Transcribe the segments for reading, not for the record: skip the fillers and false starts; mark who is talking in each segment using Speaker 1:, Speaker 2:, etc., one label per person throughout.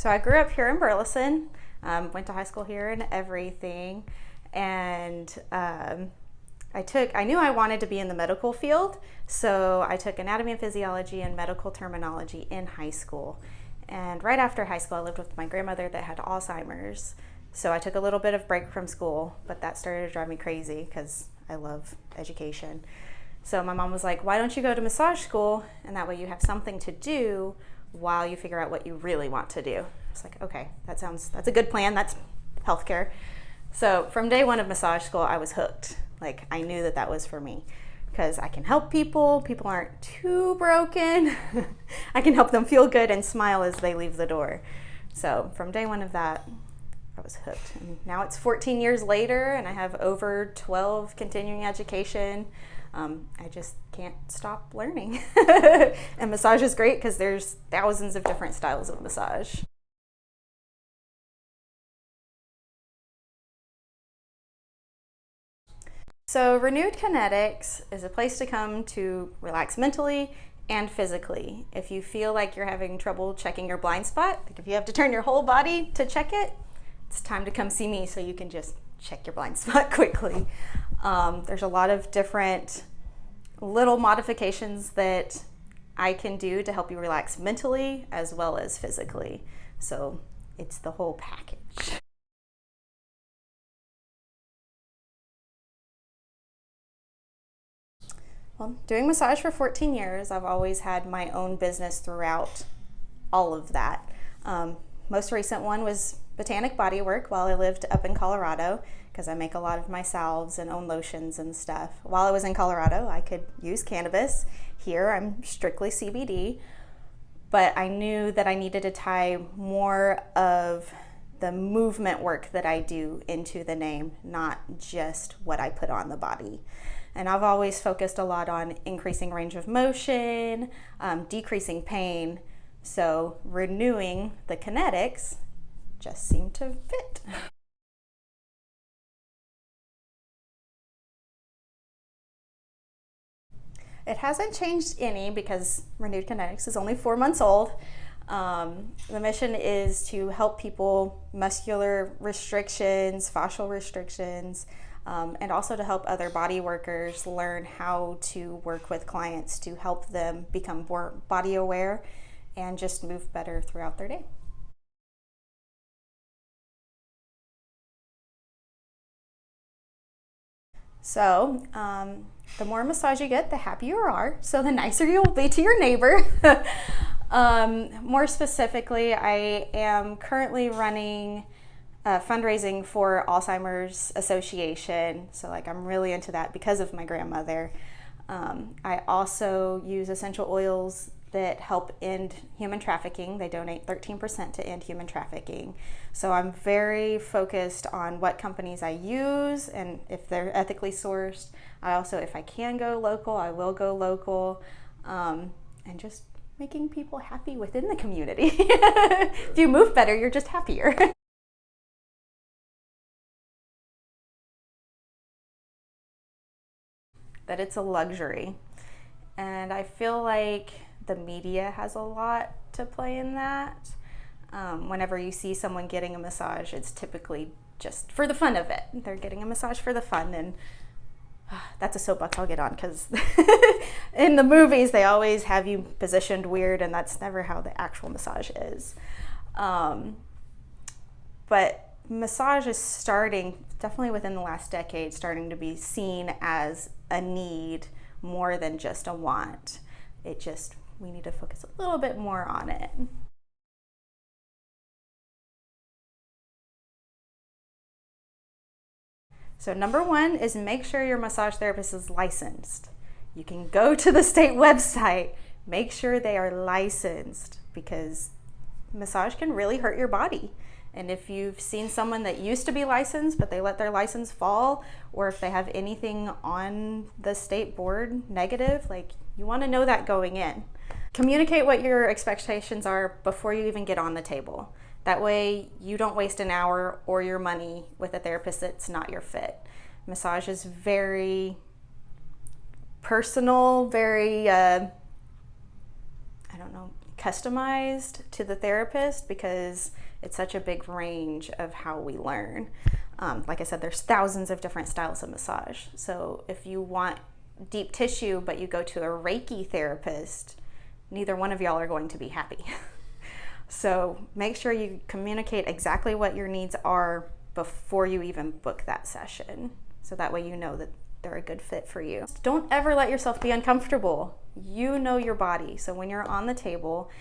Speaker 1: So I grew up here in Burleson, went to high school here and everything, and I knew I wanted to be in the medical field, so I took anatomy and physiology and medical terminology in high school. And right after high school, I lived with my grandmother that had Alzheimer's. So I took a little bit of break from school, but that started to drive me crazy because I love education. So my mom was like, why don't you go to massage school? And that way you have something to do while you figure out what you really want to do. It's like, okay, that's a good plan. That's healthcare. So from day one of massage school, I was hooked. Like, I knew that was for me because I can help people. People aren't too broken. I can help them feel good and smile as they leave the door. So from day one of that, I was hooked. And now it's 14 years later and I have over 12 continuing education. I just can't stop learning. And massage is great because there's thousands of different styles of massage. So Renewed Kinetics is a place to come to relax mentally and physically. If you feel like you're having trouble checking your blind spot, like if you have to turn your whole body to check it, it's time to come see me so you can just check your blind spot quickly. There's a lot of different little modifications that I can do to help you relax mentally as well as physically. So it's the whole package. Well, doing massage for 14 years, I've always had my own business throughout all of that. Most recent one was Botanic Bodywork while I lived up in Colorado, because I make a lot of my salves and own lotions and stuff. While I was in Colorado, I could use cannabis. Here, I'm strictly CBD, but I knew that I needed to tie more of the movement work that I do into the name, not just what I put on the body. And I've always focused a lot on increasing range of motion, decreasing pain. So renewing the kinetics just seemed to fit. It hasn't changed any because Renewed Kinetics is only 4 months old. The mission is to help people muscular restrictions, fascial restrictions, and also to help other body workers learn how to work with clients to help them become more body aware and just move better throughout their day. So the more massage you get, the happier you are. So the nicer you'll be to your neighbor. More specifically, I am currently running fundraising for Alzheimer's Association. So like I'm really into that because of my grandmother. I also use essential oils that help end human trafficking. They donate 13% to end human trafficking. So I'm very focused on what companies I use and if they're ethically sourced. I also, if I can go local, I will go local, and just making people happy within the community. If you move better, you're just happier. That it's a luxury. And I feel like the media has a lot to play in that. Whenever you see someone getting a massage, it's typically just for the fun of it. They're getting a massage for the fun, and that's a soapbox I'll get on because in the movies they always have you positioned weird, and that's never how the actual massage is. But massage is starting, definitely within the last decade, starting to be seen as a need more than just a want. We need to focus a little bit more on it. So number one is make sure your massage therapist is licensed. You can go to the state website, make sure they are licensed because massage can really hurt your body. And if you've seen someone that used to be licensed, but they let their license fall, or if they have anything on the state board negative, like you want to know that going in. Communicate what your expectations are before you even get on the table. That way you don't waste an hour or your money with a therapist that's not your fit. Massage is very personal, very, customized to the therapist because it's such a big range of how we learn. Like I said, there's thousands of different styles of massage. So if you want deep tissue, but you go to a Reiki therapist, neither one of y'all are going to be happy. So make sure you communicate exactly what your needs are before you even book that session. So that way you know that they're a good fit for you. Don't ever let yourself be uncomfortable. You know your body. So when you're on the table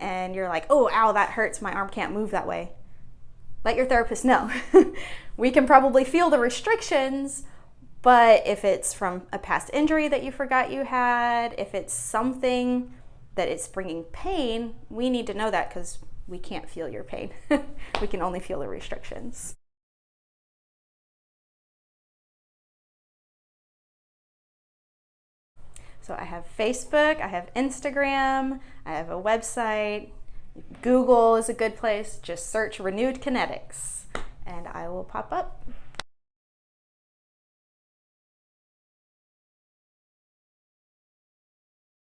Speaker 1: and you're like, oh, ow, that hurts, my arm can't move that way, let your therapist know. We can probably feel the restrictions, but if it's from a past injury that you forgot you had, if it's something that is bringing pain, we need to know that because we can't feel your pain. We can only feel the restrictions. So I have Facebook, I have Instagram, I have a website. Google is a good place. Just search Renewed Kinetics and I will pop up.